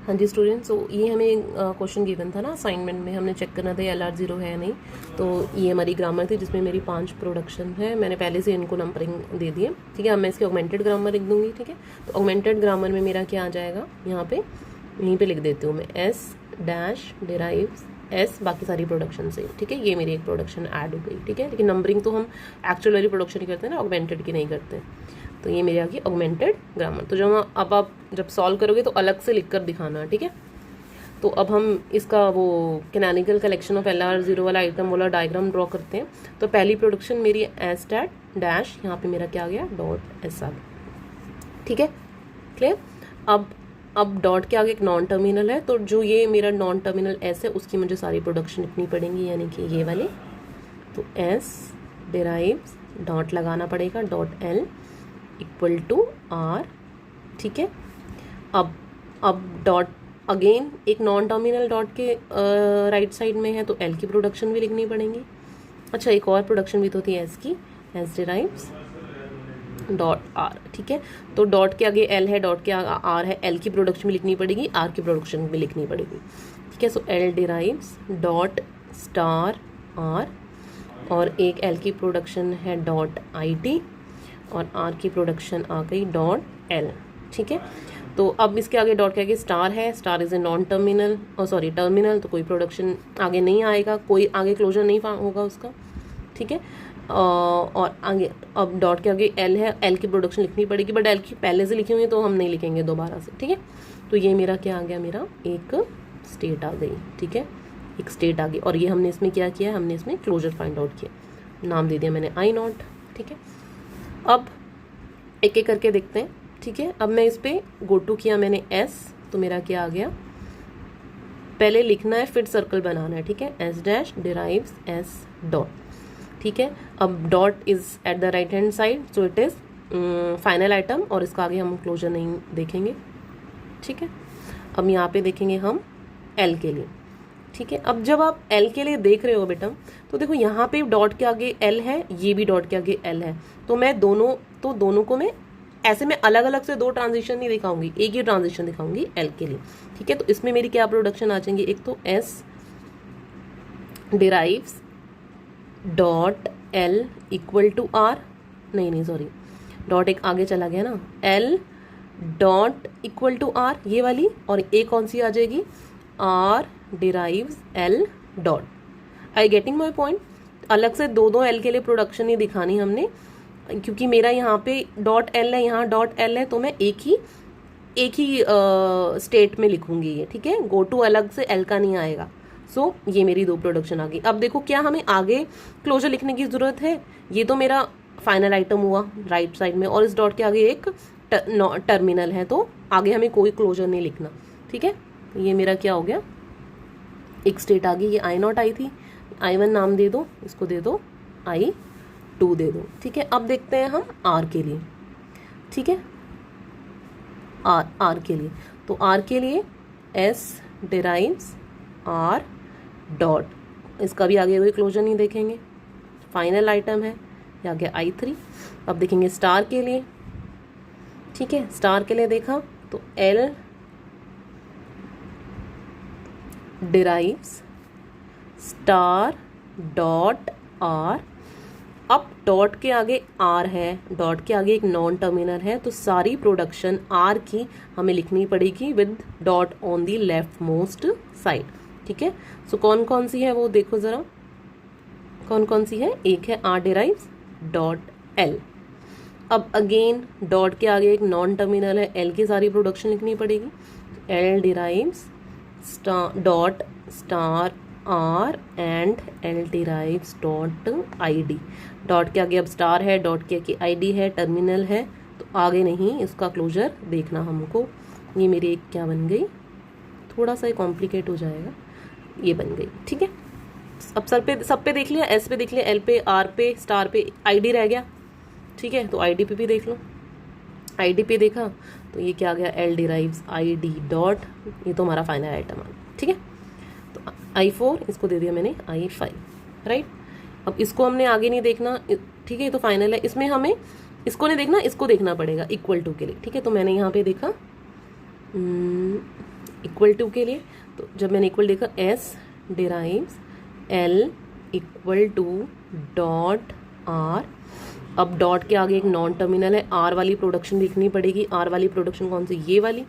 हाँ जी स्टूडेंट्स, तो ये हमें क्वेश्चन गिवन था ना असाइनमेंट में, हमने चेक करना था LR 0 है या नहीं। तो ये हमारी ग्रामर थी जिसमें मेरी 5 प्रोडक्शन है, मैंने पहले से इनको नंबरिंग दे दिए। ठीक है, अब मैं इसके ऑगमेंटेड ग्रामर लिख दूंगी। ठीक है, तो ऑगमेंटेड ग्रामर में मेरा क्या आ जाएगा, यहाँ पे यहीं पे लिख देती हूँ मैं S डैश डिराइव्स S बाकी सारी प्रोडक्शन से। ठीक है, ये मेरी एक प्रोडक्शन ऐड हो गई। ठीक है, लेकिन नंबरिंग तो हम एक्चुअल वाली प्रोडक्शन ही करते हैं ना, ऑगमेंटेड की नहीं करते। तो ये मेरी आ गई ऑगमेंटेड ग्रामर। तो जब अब आप जब सॉल्व करोगे तो अलग से लिख कर दिखाना। ठीक है, तो अब हम इसका वो कैनोनिकल कलेक्शन ऑफ LR 0 वाला आइटम वाला डायग्राम ड्रॉ करते हैं। तो पहली प्रोडक्शन मेरी एस डैट डैश, यहाँ पे मेरा क्या आ गया, डॉट एस आ गया। ठीक है, क्लियर। अब डॉट के आगे एक नॉन टर्मिनल है, तो जो ये मेरा नॉन टर्मिनल एस है उसकी मुझे सारी प्रोडक्शन लिखनी पड़ेंगी, यानी कि ये वाली। तो एस डिराइव्स डॉट लगाना पड़ेगा, dot L equal to R. ठीक है, अब डॉट अगेन एक नॉन टर्मिनल डॉट के राइट साइड में है, तो एल की प्रोडक्शन भी लिखनी पड़ेगी। अच्छा, एक और प्रोडक्शन भी तो थी एस की, एस डिराइव्स डॉट आर। ठीक है, तो डॉट के आगे एल है, डॉट के आगे आर है, एल की प्रोडक्शन भी लिखनी पड़ेगी, आर की प्रोडक्शन भी लिखनी पड़ेगी। ठीक है, so L derives dot star R, और एक एल की प्रोडक्शन है डॉट आई टी, और आर की प्रोडक्शन आ गई डॉट एल। ठीक है, तो अब इसके आगे डॉट के आगे स्टार है, star is a non terminal, sorry terminal, तो कोई प्रोडक्शन आगे नहीं आएगा, कोई आगे क्लोजर नहीं होगा उसका। ठीक है, और आगे अब डॉट के आगे एल है, एल की प्रोडक्शन लिखनी पड़ेगी, बट एल की पहले से लिखी हुई है तो हम नहीं लिखेंगे दोबारा से। ठीक है, तो ये मेरा क्या आ गया, मेरा एक स्टेट आ गई। ठीक है, एक स्टेट आ गई, और ये हमने इसमें क्या किया, हमने इसमें क्लोजर फाइंड आउट किया, नाम दे दिया मैंने आई नॉट। ठीक है, अब एक एक करके देखते हैं। ठीक है, अब मैं इस पर गो टू किया मैंने एस, तो मेरा क्या आ गया, पहले लिखना है फिर सर्कल बनाना है। ठीक है, S dash derives S dot. ठीक है, अब dot is at the right hand side, so it is final item, और इसका आगे हम क्लोजर नहीं देखेंगे। ठीक है, अब यहाँ पे देखेंगे हम एल के लिए। ठीक है, अब जब आप एल के लिए देख रहे हो बेटा, तो देखो यहाँ पे डॉट के आगे एल है, ये भी डॉट के आगे एल है, तो मैं दोनों को मैं ऐसे में अलग अलग से दो ट्रांजिशन नहीं दिखाऊंगी, एक ही ट्रांजिशन दिखाऊंगी एल के लिए। ठीक है, तो इसमें मेरी क्या प्रोडक्शन आ जाएंगी, एक तो S derives dot L equal to R, नहीं सॉरी, डॉट एक आगे चला गया ना, L dot equal to R ये वाली, और एक कौन सी आ जाएगी, R derives L dot. I getting my point. अलग से दो एल के लिए प्रोडक्शन नहीं दिखानी हमने, क्योंकि मेरा यहाँ पे डॉट एल है, यहाँ डॉट एल है, तो मैं एक ही स्टेट में लिखूंगी ये। ठीक है, गो टू अलग से एल का नहीं आएगा। सो ये मेरी दो प्रोडक्शन आ गई। अब देखो क्या हमें आगे क्लोजर लिखने की जरूरत है, ये तो मेरा फाइनल आइटम हुआ राइट साइड में, और इस डॉट के आगे एक टर्मिनल है, तो आगे हमें कोई क्लोजर नहीं लिखना। ठीक है, ये मेरा क्या हो गया, एक स्टेट आ गई, ये आई नॉट आई थी, I1 नाम दे दो, इसको दे दो I2 दे दो। ठीक है, अब देखते हैं हम आर के लिए। ठीक है, आर के लिए, तो आर के लिए एस डिराइव्स आर डॉट, इसका भी आगे कोई क्लोजर नहीं देखेंगे, फाइनल आइटम है, ये आ गया I3। अब देखेंगे स्टार के लिए। ठीक है, स्टार के लिए देखा तो L derives star dot R. अब डॉट के आगे आर है, डॉट के आगे एक नॉन टर्मिनल है, तो सारी प्रोडक्शन आर की हमें लिखनी पड़ेगी with dot on the left most side. ठीक है, सो कौन कौन सी है वो देखो जरा, कौन कौन सी है, एक है आर डिराइव्स डॉट एल। अब अगेन डॉट के आगे एक नॉन टर्मिनल है, एल की सारी प्रोडक्शन लिखनी पड़ेगी, L derives dot star R and L derives dot I D. Dot के आगे अब स्टार है, डॉट के आगे आई डी है, टर्मिनल है, तो आगे नहीं इसका क्लोजर देखना हमको। ये मेरी एक क्या बन गई, थोड़ा सा कॉम्प्लिकेट हो जाएगा, ये बन गई। ठीक है, अब सब पे देख लिया, एस पे देख लिया, एल पे, आर पे, स्टार पे, आई डी रह गया। ठीक है, तो आई डी पे भी देख लो, आई डी पे देखा तो ये क्या आ गया, एल डिराइव्स आई डी डॉट, ये तो हमारा फाइनल आइटम है। ठीक है, तो I4 इसको दे दिया मैंने I5, राइट। अब इसको हमने आगे नहीं देखना। ठीक है, ये तो फाइनल है, इसमें हमें इसको नहीं देखना, इसको देखना पड़ेगा इक्वल टू के लिए। ठीक है, तो मैंने यहाँ पे देखा इक्वल टू के लिए, तो जब मैंने इक्वल देखा S derives L equal to dot R. अब डॉट के आगे एक नॉन टर्मिनल है, आर वाली प्रोडक्शन लिखनी पड़ेगी। आर वाली प्रोडक्शन कौन सी, ये वाली,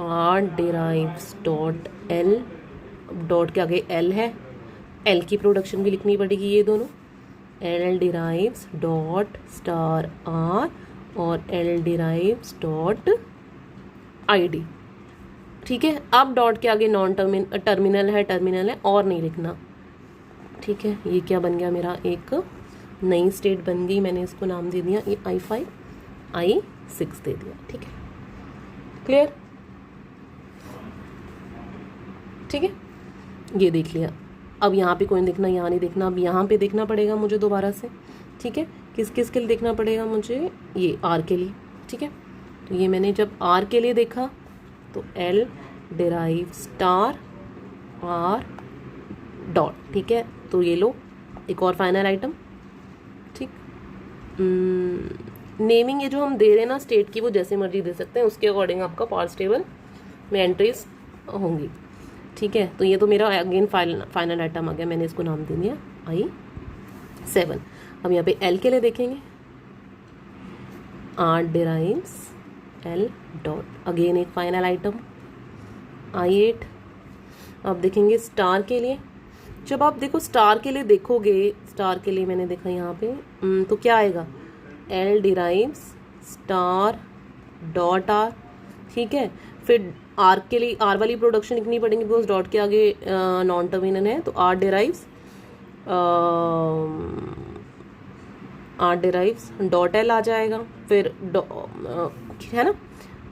R derives dot L, dot के आगे एल है, एल की प्रोडक्शन भी लिखनी पड़ेगी, ये दोनों, L derives dot star R और L derives dot I D. ठीक है, अब डॉट के आगे नॉन टर्मिनल है और नहीं लिखना। ठीक है, ये क्या बन गया मेरा, एक नई स्टेट बन गई। मैंने इसको नाम दे दिया ये I5 I6 दे दिया। ठीक है, क्लियर? ठीक है, ये देख लिया। अब यहाँ पे कोई नहीं देखना, यहाँ नहीं देखना, अब यहाँ पे देखना पड़ेगा मुझे दोबारा से। ठीक है, किस किस के लिए देखना पड़ेगा मुझे, ये आर के लिए। ठीक है, तो ये मैंने जब आर के लिए देखा तो L derive star R dot. ठीक है, तो ये लो एक और फाइनल आइटम। ठीक, नेमिंग ये जो हम दे रहे हैं ना स्टेट की, वो जैसे मर्जी दे सकते हैं, उसके अकॉर्डिंग आपका पार्स टेबल में एंट्रीज होंगी। ठीक है, तो ये तो मेरा अगेन फाइनल आइटम आ गया, मैंने इसको नाम दे दिया I7। अब यहाँ पे एल के लिए देखेंगे, R derives L dot, again एक फाइनल आइटम I8। अब देखेंगे स्टार के लिए, जब आप देखो स्टार के लिए देखोगे, स्टार के लिए मैंने देखा यहाँ पे, तो क्या आएगा, L derives star dot are. ठीक है, फिर आर के लिए आर वाली प्रोडक्शन लिखनी पड़ेगी बिकॉज डॉट के आगे नॉन टर्मिनल है, तो आर डिराइव्स डॉट एल आ जाएगा, फिर है ना,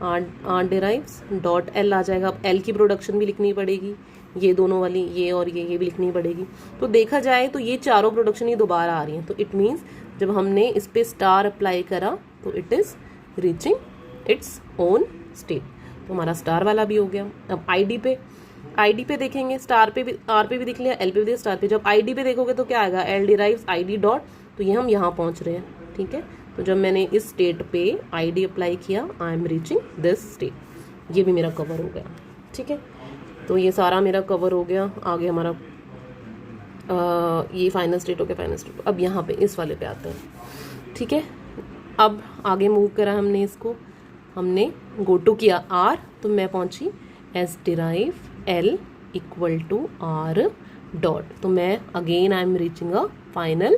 आर डिराइव्स डॉट एल आ जाएगा। अब एल की प्रोडक्शन भी लिखनी पड़ेगी, ये दोनों वाली, ये और ये भी लिखनी पड़ेगी। तो देखा जाए तो ये चारों प्रोडक्शन ही दोबारा आ रही हैं, तो इट मीन्स जब हमने इस पे स्टार अप्लाई करा तो it is reaching its own state, तो हमारा स्टार वाला भी हो गया। अब आईडी पे देखेंगे, स्टार पे भी, आर पे भी दिख लिया, एल पे भी दिया, स्टार पे। जब आईडी पे देखोगे तो क्या आएगा, एल डिराइव्स आईडी डॉट, तो ये हम यहाँ पहुँच रहे हैं। ठीक है, तो जब मैंने इस स्टेट पे आईडी अप्लाई किया, आई एम रीचिंग दिस स्टेट, ये भी मेरा कवर हो गया। ठीक है, तो ये सारा मेरा कवर हो गया। आगे हमारा ये फाइनल स्टेट हो गया, फाइनल स्टेट। अब यहाँ पे इस वाले पे आते हैं। ठीक है, अब आगे मूव करा हमने इसको, हमने गो टू किया आर, तो मैं पहुँची S derive L equal to R dot, तो मैं again I am reaching a final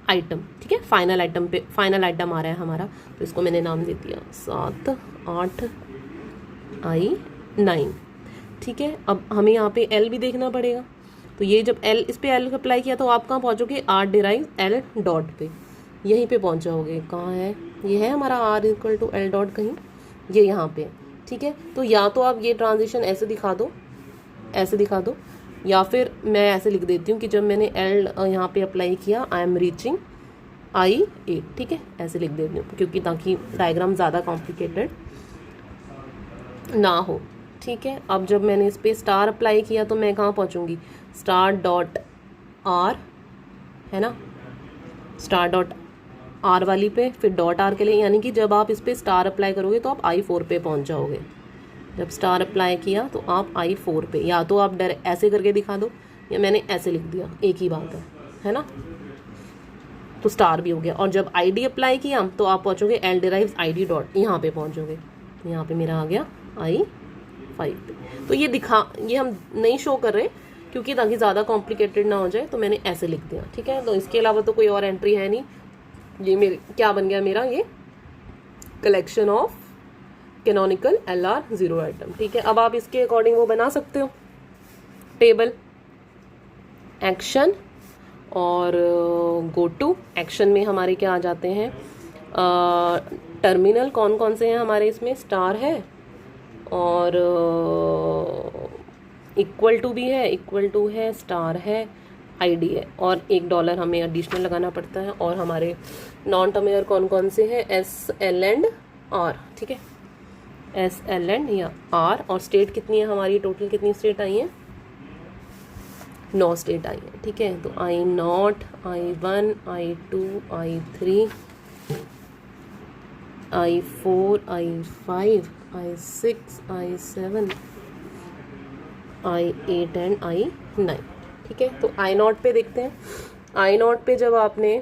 item. ठीक है, फाइनल आइटम पे फाइनल आइटम आ रहा है हमारा, तो इसको मैंने नाम दे दिया 7 8 I9। ठीक है, अब हमें यहाँ पे एल भी देखना पड़ेगा, तो ये जब एल, इस पे एल अप्लाई किया तो आप कहाँ पहुँचोगे, आर डिराइव एल डॉट पे, यहीं पे पहुँच जाओगे। कहाँ है, ये है हमारा R equal to L dot, कहीं ये यहाँ पे। ठीक है, तो या तो आप ये ट्रांजिशन ऐसे दिखा दो, ऐसे दिखा दो, या फिर मैं ऐसे लिख देती हूँ कि जब मैंने एल यहाँ पे अप्लाई किया आई एम रीचिंग I8। ठीक है, ऐसे लिख देती हूँ क्योंकि ताकि डायग्राम ज़्यादा कॉम्प्लिकेटेड ना हो। ठीक है, अब जब मैंने इस पर स्टार अप्लाई किया तो मैं कहाँ पहुँचूँगी, स्टार डॉट आर, है ना, स्टार डॉट आर वाली पे, फिर डॉट आर के लिए, यानी कि जब आप इस पर स्टार अप्लाई करोगे तो आप I4 पे पहुँच जाओगे। जब स्टार अप्लाई किया तो आप I4 पे, या तो आप ऐसे करके दिखा दो या मैंने ऐसे लिख दिया, एक ही बात है ना, तो स्टार भी हो गया। और जब ID अप्लाई किया तो आप पहुँचोगे एल डिराइव्स ID डॉट, यहाँ पे पहुँचोगे, तो यहाँ पे मेरा आ गया I5 पे। तो ये हम नहीं शो कर रहे क्योंकि ताकि ज़्यादा कॉम्प्लिकेटेड ना हो जाए, तो मैंने ऐसे लिख दिया। ठीक है, तो इसके अलावा तो कोई और एंट्री है नहीं। ये मेरे क्या बन गया, मेरा ये collection of canonical LR0 item. ठीक है, अब आप इसके अकॉर्डिंग वो बना सकते हो टेबल, एक्शन और गो टू। एक्शन में हमारे क्या आ जाते हैं, टर्मिनल कौन कौन से हैं हमारे, इसमें स्टार है और इक्वल टू भी है, इक्वल टू है, स्टार है, ID है, और $1 हमें एडिशनल लगाना पड़ता है। और हमारे नॉन टर्मिनल कौन कौन से हैं, S L एंड R। ठीक है, S L एंड या R। और स्टेट कितनी है हमारी, टोटल कितनी स्टेट आई हैं, 9 स्टेट आई हैं। ठीक है, तो I0 I1 I2 I3 I4 I5 I6 I7 I8 and I9, ठीक है। तो I0 पे देखते हैं। I0 पे जब आपने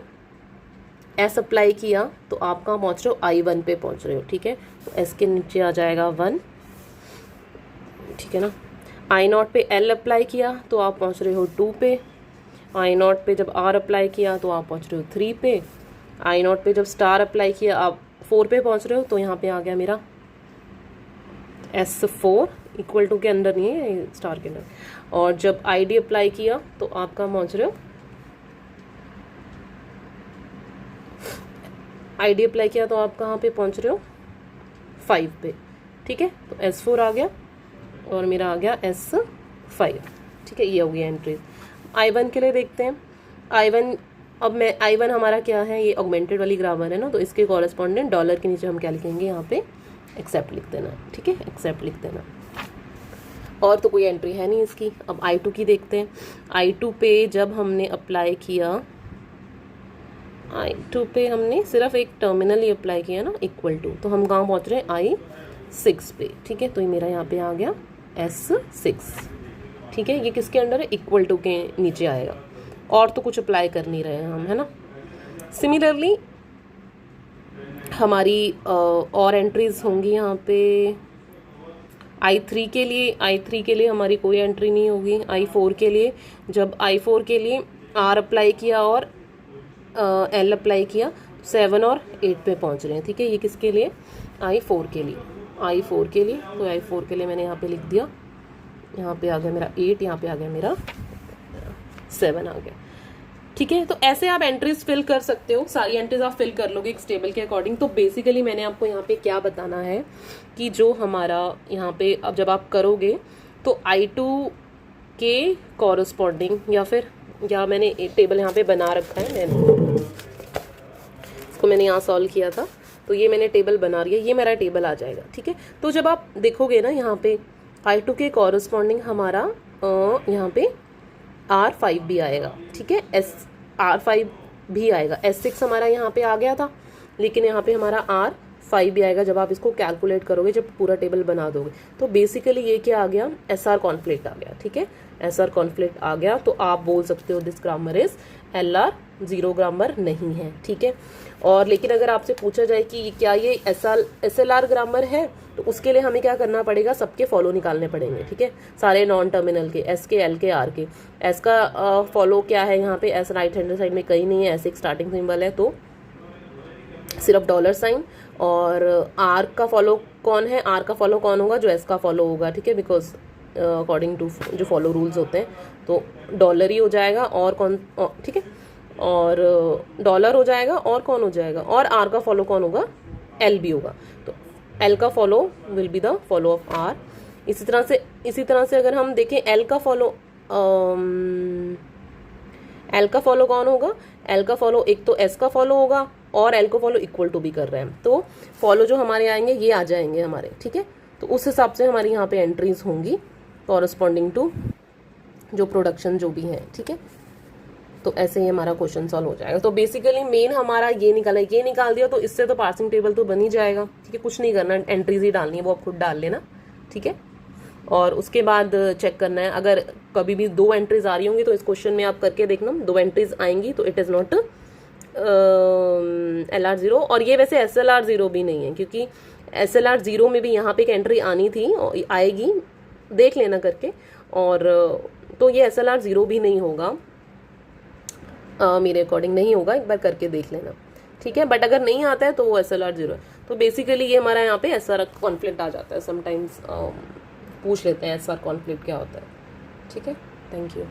S अप्लाई किया तो आप कहाँ पहुँच रहे हो, I1 पे पहुँच रहे हो, ठीक है। तो S के नीचे आ जाएगा 1, ठीक है ना। I0 पे L अप्लाई किया तो आप पहुँच रहे हो 2 पे। I0 पे जब R अप्लाई किया तो आप पहुँच रहे हो 3 पे। I0 पे जब स्टार अप्लाई किया आप 4 पे पहुँच रहे हो, तो यहाँ पे आ गया मेरा S4 इक्वल टू के अंदर नहीं है, स्टार के अंदर। और जब ID अप्लाई किया तो आप कहाँ पहुँच रहे हो, ID अप्लाई किया तो आप कहाँ पे पहुँच रहे हो, 5 पे, ठीक है। तो S4 आ गया और मेरा आ गया S5, ठीक है। ये हो गया एंट्रीज। I1 के लिए देखते हैं। I1 I1 हमारा क्या है, ये ऑगमेंटेड वाली ग्रामर है ना, तो इसके कॉरेस्पॉन्डेंट डॉलर के नीचे हम क्या लिखेंगे, यहाँ पे एक्सेप्ट लिख देना, ठीक है, एक्सेप्ट लिख देना। और तो कोई एंट्री है नहीं इसकी। अब I2 की देखते हैं। I2 पे जब हमने अप्लाई किया, I2 पे हमने सिर्फ एक टर्मिनल ही अप्लाई किया ना, इक्वल टू, तो हम कहाँ पहुँच रहे हैं, I6 पे, ठीक है। तो ये मेरा यहाँ पे आ गया S6, ठीक है। ये किसके अंडर है, इक्वल टू के नीचे आएगा। और तो कुछ अप्लाई कर नहीं रहे हैं हम, है ना। सिमिलरली हमारी और एंट्रीज होंगी यहाँ पे। I3 के लिए हमारी कोई एंट्री नहीं होगी। I4 के लिए, जब I4 के लिए R अप्लाई किया और L अप्लाई किया, 7 और 8 पे पहुँच रहे हैं, ठीक है। ये किसके लिए, I4 के लिए। I4 के लिए, तो I4 के लिए मैंने यहाँ पे लिख दिया, यहाँ पे आ गया मेरा 8, यहाँ पे आ गया मेरा 7 आ गया, ठीक है। तो ऐसे आप एंट्रीज फिल कर सकते हो, सारी एंट्रीज आप फिल कर लोगे एक टेबल के अकॉर्डिंग। तो बेसिकली मैंने आपको यहाँ पे क्या बताना है कि जो हमारा यहाँ पे अब जब आप करोगे तो I2 के कॉरस्पॉन्डिंग या मैंने एक टेबल यहाँ पे बना रखा है, इसको मैंने यहाँ सॉल्व किया था, तो ये मैंने टेबल बना रही है, ये मेरा टेबल आ जाएगा, ठीक है। तो जब आप देखोगे ना यहाँ पे I2 के कॉरस्पॉन्डिंग हमारा यहाँ पे R5 भी आएगा, ठीक है। R5 भी आएगा। S6 हमारा यहाँ पे आ गया था, लेकिन यहाँ पे हमारा R5 भी आएगा जब आप इसको कैलकुलेट करोगे, जब पूरा टेबल बना दोगे। तो बेसिकली ये क्या आ गया, SR कॉन्फ्लिक्ट आ गया, ठीक है। SR कॉन्फ्लिक्ट आ गया तो आप बोल सकते हो this grammar is LR, zero grammar नहीं है, ठीक है। और लेकिन अगर आपसे पूछा जाए कि क्या ये SLR ग्रामर है, तो उसके लिए हमें क्या करना पड़ेगा, सबके फॉलो निकालने पड़ेंगे, ठीक है। सारे नॉन टर्मिनल के, S के, L के, R के। S का फॉलो क्या है, यहाँ पे S राइट हैंड साइड में कहीं नहीं है, S एक स्टार्टिंग सिंबल है, तो सिर्फ डॉलर साइन। और R का फॉलो कौन है, R का फॉलो कौन होगा, जो S का फॉलो होगा, ठीक है। बिकॉज अकॉर्डिंग टू जो फॉलो रूल्स होते हैं, तो डॉलर ही हो जाएगा, और कौन, ठीक है, और डॉलर हो जाएगा, और कौन हो जाएगा, और R का फॉलो कौन होगा, L भी होगा। तो L का follow will be the follow of R। इसी तरह से अगर हम देखें L का फॉलो कौन होगा, L का फॉलो एक तो S का फॉलो होगा, और L को फॉलो इक्वल टू भी कर रहे हैं, तो फॉलो जो हमारे आएंगे ये आ जाएंगे हमारे, ठीक है। तो उस हिसाब से हमारी यहाँ पे एंट्रीज होंगी कॉरस्पॉन्डिंग टू जो प्रोडक्शन जो भी है, ठीक है। तो ऐसे ही हमारा क्वेश्चन सॉल्व हो जाएगा। तो बेसिकली मेन हमारा ये निकाल दिया, तो इससे तो पार्सिंग टेबल तो बन ही जाएगा, ठीक है। कुछ नहीं करना, एंट्रीज ही डालनी है, वो आप खुद डाल लेना, ठीक है। और उसके बाद चेक करना है, अगर कभी भी 2 एंट्रीज आ रही होंगी तो इस क्वेश्चन में आप करके देखना, 2 एंट्रीज आएंगी तो इट इज़ नॉट LR0। और ये वैसे SLR0 भी नहीं है, क्योंकि SLR0 में भी यहाँ पे एक एंट्री आनी थी, आएगी, देख लेना करके। और तो ये SLR0 भी नहीं होगा, मेरे अकॉर्डिंग नहीं होगा, एक बार करके देख लेना, ठीक है। बट अगर नहीं आता है तो वो SLR0 है। तो बेसिकली ये हमारा यहाँ पे SR कॉन्फ्लिक्ट आ जाता है, समटाइम्स पूछ लेते हैं SR कॉन्फ्लिक्ट क्या होता है, ठीक है। Thank you.